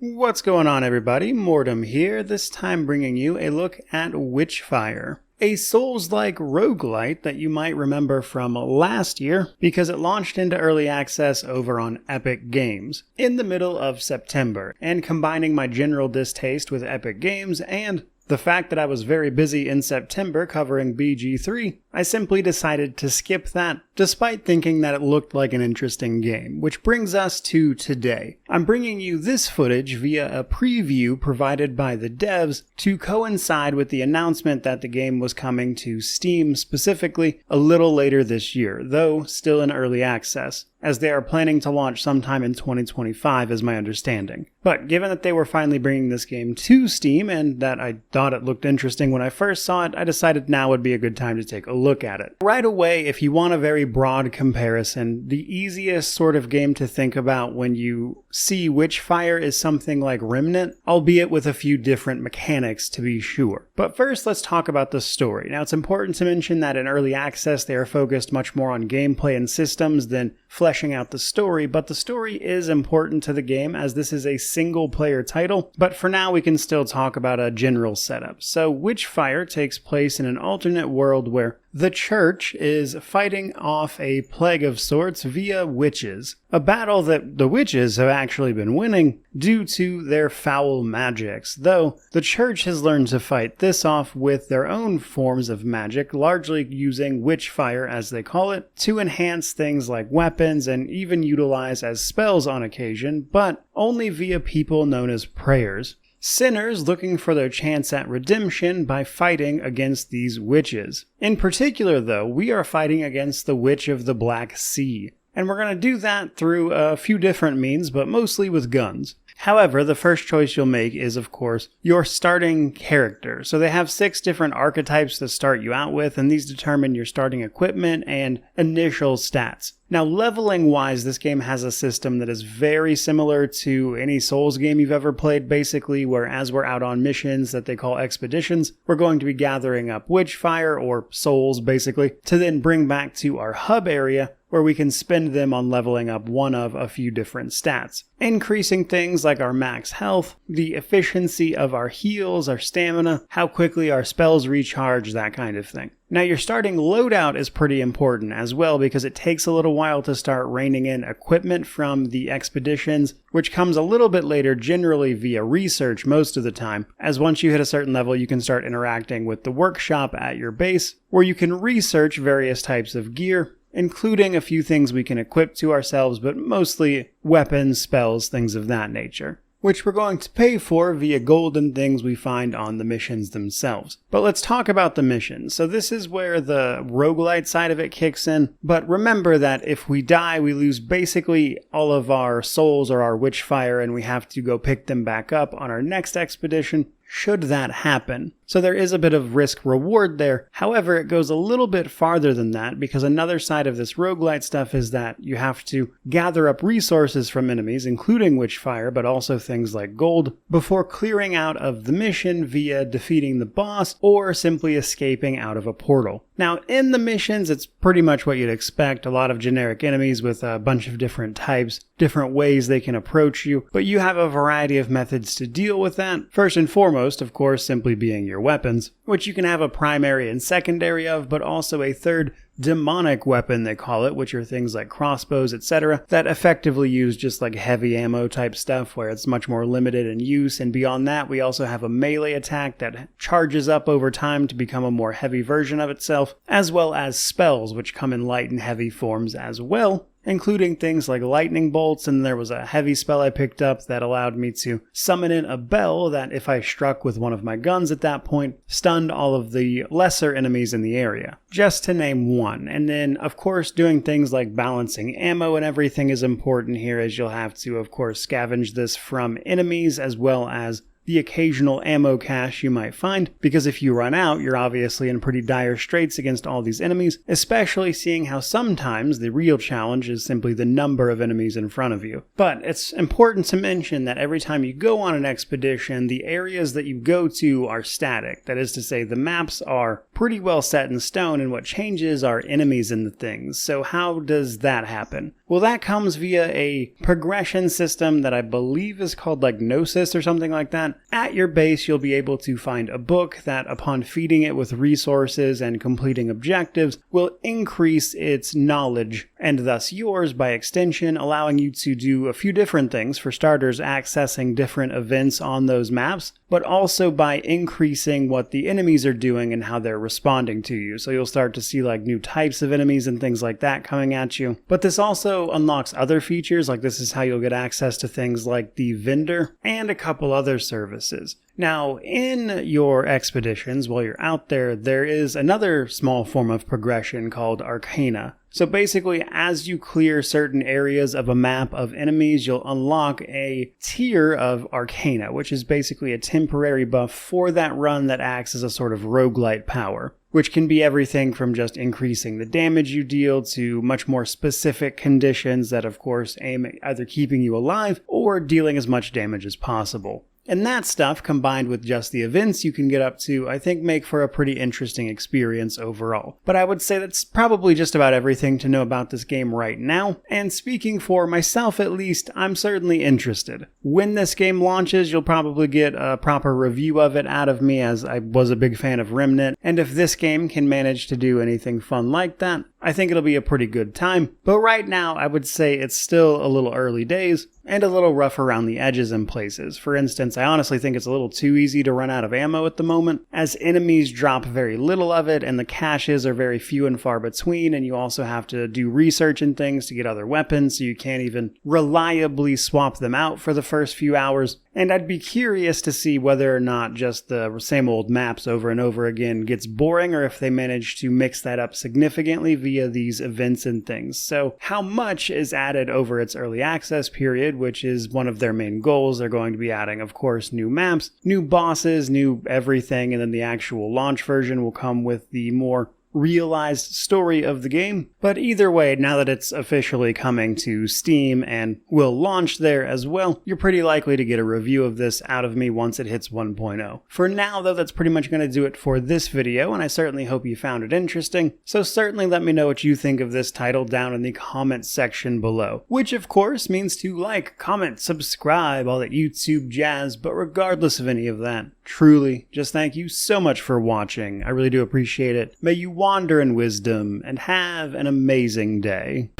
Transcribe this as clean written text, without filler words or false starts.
What's going on, everybody? Mortem here, this time bringing you a look at Witchfire, a Souls-like roguelite that you might remember from last year because it launched into early access over on Epic Games in the middle of September. And combining my general distaste with Epic Games and the fact that I was very busy in September covering BG3, I simply decided to skip that, despite thinking that it looked like an interesting game, which brings us to today. I'm bringing you this footage via a preview provided by the devs to coincide with the announcement that the game was coming to Steam specifically a little later this year, though still in early access, as they are planning to launch sometime in 2025 is my understanding. But given that they were finally bringing this game to Steam and that I thought it looked interesting when I first saw it, I decided now would be a good time to take a look at it. Right away, if you want a very broad comparison, the easiest sort of game to think about when you see Witchfire is something like Remnant, albeit with a few different mechanics to be sure. But first, let's talk about the story. Now, it's important to mention that in early access, they are focused much more on gameplay and systems than fleshing out the story, but the story is important to the game as this is a single-player title, but for now we can still talk about a general setup. So Witchfire takes place in an alternate world where the church is fighting off a plague of sorts via witches, a battle that the witches have actually been winning due to their foul magics, though the church has learned to fight this off with their own forms of magic, largely using Witchfire, as they call it, to enhance things like weapons and even utilize as spells on occasion, but only via people known as prayers. Sinners looking for their chance at redemption by fighting against these witches. In particular, though, we are fighting against the Witch of the Black Sea, and we're going to do that through a few different means, but mostly with guns. However, the first choice you'll make is, of course, your starting character. So they have 6 different archetypes to start you out with, and these determine your starting equipment and initial stats. Now, leveling-wise, this game has a system that is very similar to any Souls game you've ever played, basically, where as we're out on missions that they call expeditions, we're going to be gathering up Witchfire, or souls, basically, to then bring back to our hub area, where we can spend them on leveling up one of a few different stats. Increasing things like our max health, the efficiency of our heals, our stamina, how quickly our spells recharge, that kind of thing. Now, your starting loadout is pretty important as well because it takes a little while to start reining in equipment from the expeditions, which comes a little bit later, generally via research most of the time, as once you hit a certain level you can start interacting with the workshop at your base, where you can research various types of gear, including a few things we can equip to ourselves, but mostly weapons, spells, things of that nature, which we're going to pay for via gold and things we find on the missions themselves. But let's talk about the missions. So this is where the roguelite side of it kicks in, but remember that if we die, we lose basically all of our souls or our Witchfire, and we have to go pick them back up on our next expedition, should that happen. So there is a bit of risk-reward there. However, it goes a little bit farther than that because another side of this roguelite stuff is that you have to gather up resources from enemies, including Witchfire, but also things like gold, before clearing out of the mission via defeating the boss or simply escaping out of a portal. Now, in the missions, it's pretty much what you'd expect. A lot of generic enemies with a bunch of different types, different ways they can approach you, but you have a variety of methods to deal with that. First and foremost, of course, simply being your weapons, which you can have a primary and secondary of, but also a third demonic weapon, they call it, which are things like crossbows, etc., that effectively use just like heavy ammo type stuff where it's much more limited in use. And beyond that, we also have a melee attack that charges up over time to become a more heavy version of itself, as well as spells, which come in light and heavy forms as well, including things like lightning bolts, and there was a heavy spell I picked up that allowed me to summon in a bell that, if I struck with one of my guns at that point, stunned all of the lesser enemies in the area, just to name one. And then, of course, doing things like balancing ammo and everything is important here, as you'll have to, of course, scavenge this from enemies as well as the occasional ammo cache you might find, because if you run out, you're obviously in pretty dire straits against all these enemies, especially seeing how sometimes the real challenge is simply the number of enemies in front of you. But it's important to mention that every time you go on an expedition, the areas that you go to are static. That is to say, the maps are pretty well set in stone, and what changes are enemies and the things. So how does that happen? Well, that comes via a progression system that I believe is called like Gnosis or something like that. At your base, you'll be able to find a book that, upon feeding it with resources and completing objectives, will increase its knowledge and thus yours by extension, allowing you to do a few different things. For starters, accessing different events on those maps, but also by increasing what the enemies are doing and how they're responding to you. So you'll start to see like new types of enemies and things like that coming at you. But this also unlocks other features, like this is how you'll get access to things like the vendor and a couple other services. Now, in your expeditions, while you're out there, there is another small form of progression called Arcana. So basically, as you clear certain areas of a map of enemies, you'll unlock a tier of Arcana, which is basically a temporary buff for that run that acts as a sort of roguelite power, which can be everything from just increasing the damage you deal to much more specific conditions that, of course, aim at either keeping you alive or dealing as much damage as possible. And that stuff, combined with just the events you can get up to, I think make for a pretty interesting experience overall. But I would say that's probably just about everything to know about this game right now, and speaking for myself at least, I'm certainly interested. When this game launches, you'll probably get a proper review of it out of me, as I was a big fan of Remnant, and if this game can manage to do anything fun like that, I think it'll be a pretty good time. But right now, I would say it's still a little early days, and a little rough around the edges in places. For instance, I honestly think it's a little too easy to run out of ammo at the moment, as enemies drop very little of it, and the caches are very few and far between, and you also have to do research and things to get other weapons, so you can't even reliably swap them out for the first few hours. And I'd be curious to see whether or not just the same old maps over and over again gets boring, or if they manage to mix that up significantly via these events and things. So how much is added over its early access period, which is one of their main goals. They're going to be adding, of course, new maps, new bosses, new everything, and then the actual launch version will come with the more realized story of the game. But either way, now that it's officially coming to Steam and will launch there as well, you're pretty likely to get a review of this out of me once it hits 1.0. For now, though, that's pretty much going to do it for this video, and I certainly hope you found it interesting. So certainly let me know what you think of this title down in the comments section below, which of course means to like, comment, subscribe, all that YouTube jazz. But regardless of any of that, truly, just thank you so much for watching. I really do appreciate it. May you wander in wisdom and have an amazing day.